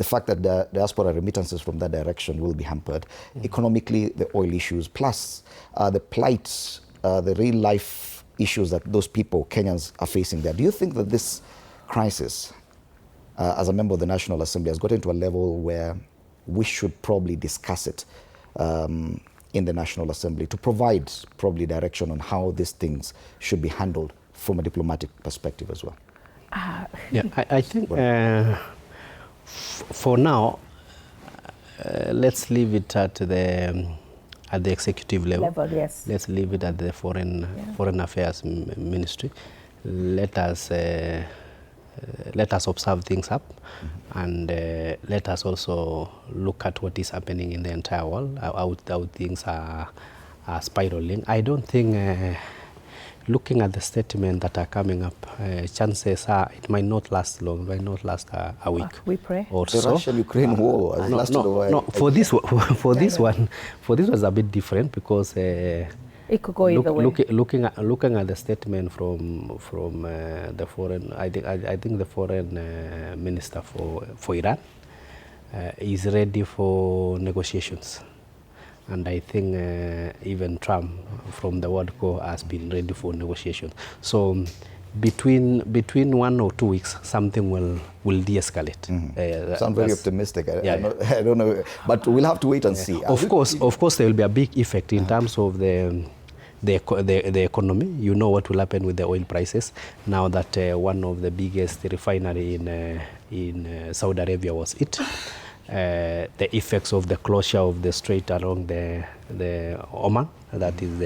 the fact that the diaspora remittances from that direction will be hampered. Economically, the oil issues, plus the plight, the real life issues that those people, Kenyans, are facing there. Do you think that this crisis, as a member of the National Assembly, has gotten to a level where we should probably discuss it in the National Assembly to provide probably direction on how these things should be handled from a diplomatic perspective as well? Yeah, I think for now, let's leave it at the executive level. Yes. Let's leave it at the Foreign Affairs Ministry. Let us observe things up, and let us also look at what is happening in the entire world, how things are spiraling. I don't think, looking at the statements that are coming up, chances are it might not last long, it might not last a week. We pray. Or The so. Russian-Ukraine war has lasted a while. No, for this one, was a bit different because it could go either way. Looking at the statement from the foreign, I think the foreign minister for Iran is ready for negotiations, and I think even Trump from the World Co has been ready for negotiations. So between 1 or 2 weeks, something will de-escalate. Sound very optimistic. I don't know, but we'll have to wait and see. Of course, there will be a big effect in terms of the economy. You know what will happen with the oil prices now that one of the biggest refinery in Saudi Arabia was hit. The effects of the closure of the strait along the Oman, that is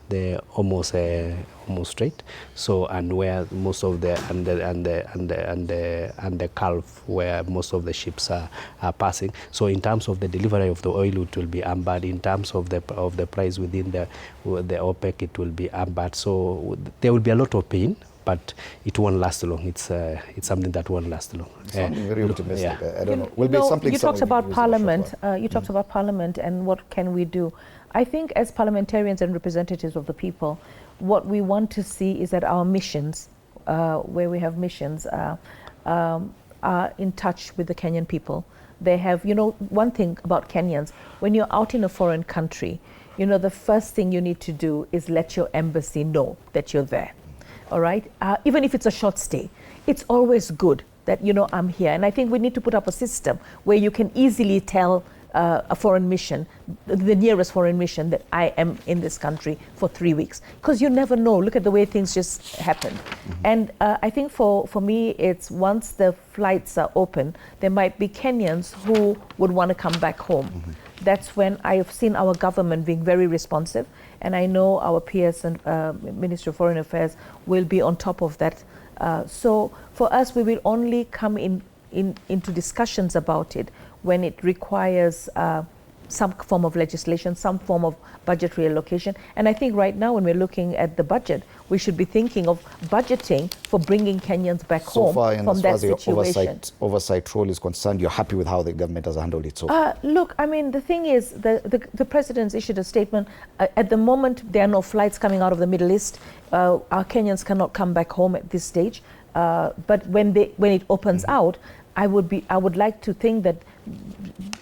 the almost Strait. So, and where most of the and the Gulf, where most of the ships are passing. So in terms of the delivery of the oil, it will be hampered. In terms of the price within the OPEC, it will be hampered. So there will be a lot of pain, but it won't last long. It's something that won't last long. Sounding very optimistic. Yeah. I don't know. Will be something. You talked about Parliament. You talked about Parliament and what can we do. I think as parliamentarians and representatives of the people, what we want to see is that our missions, where we have missions, are in touch with the Kenyan people. They have, one thing about Kenyans, when you're out in a foreign country, the first thing you need to do is let your embassy know that you're there. All right? Even if it's a short stay, it's always good that, I'm here. And I think we need to put up a system where you can easily tell a foreign mission, the nearest foreign mission, that I am in this country for 3 weeks. Because you never know. Look at the way things just happen. And I think for me, it's once the flights are open, there might be Kenyans who would want to come back home. That's when I have seen our government being very responsive. And I know our peers and Ministry of Foreign Affairs will be on top of that. So for us, we will only come into discussions about it when it requires some form of legislation, some form of budgetary allocation. And I think right now when we're looking at the budget, we should be thinking of budgeting for bringing Kenyans back home from that situation. Oversight role is concerned, you're happy with how the government has handled it so far? Look, I mean, the thing is, the president's issued a statement. At the moment, there are no flights coming out of the Middle East. Our Kenyans cannot come back home at this stage. But when it opens out, I would like to think that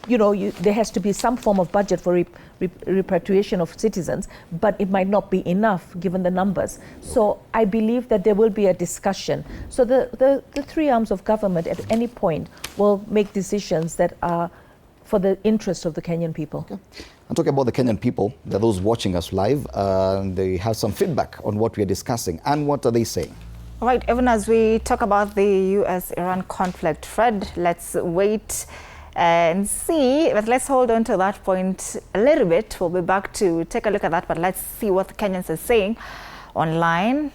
there has to be some form of budget for repatriation of citizens, but it might not be enough given the numbers. So I believe that there will be a discussion. So the three arms of government at any point will make decisions that are for the interest of the Kenyan people. Okay. And talking about the Kenyan people, there are those watching us live, and they have some feedback on what we are discussing. And what are they saying? All right, even as we talk about the US-Iran conflict, Fred, let's wait and see, but let's hold on to that point a little bit. We'll be back to take a look at that, but let's see what the Kenyans are saying online.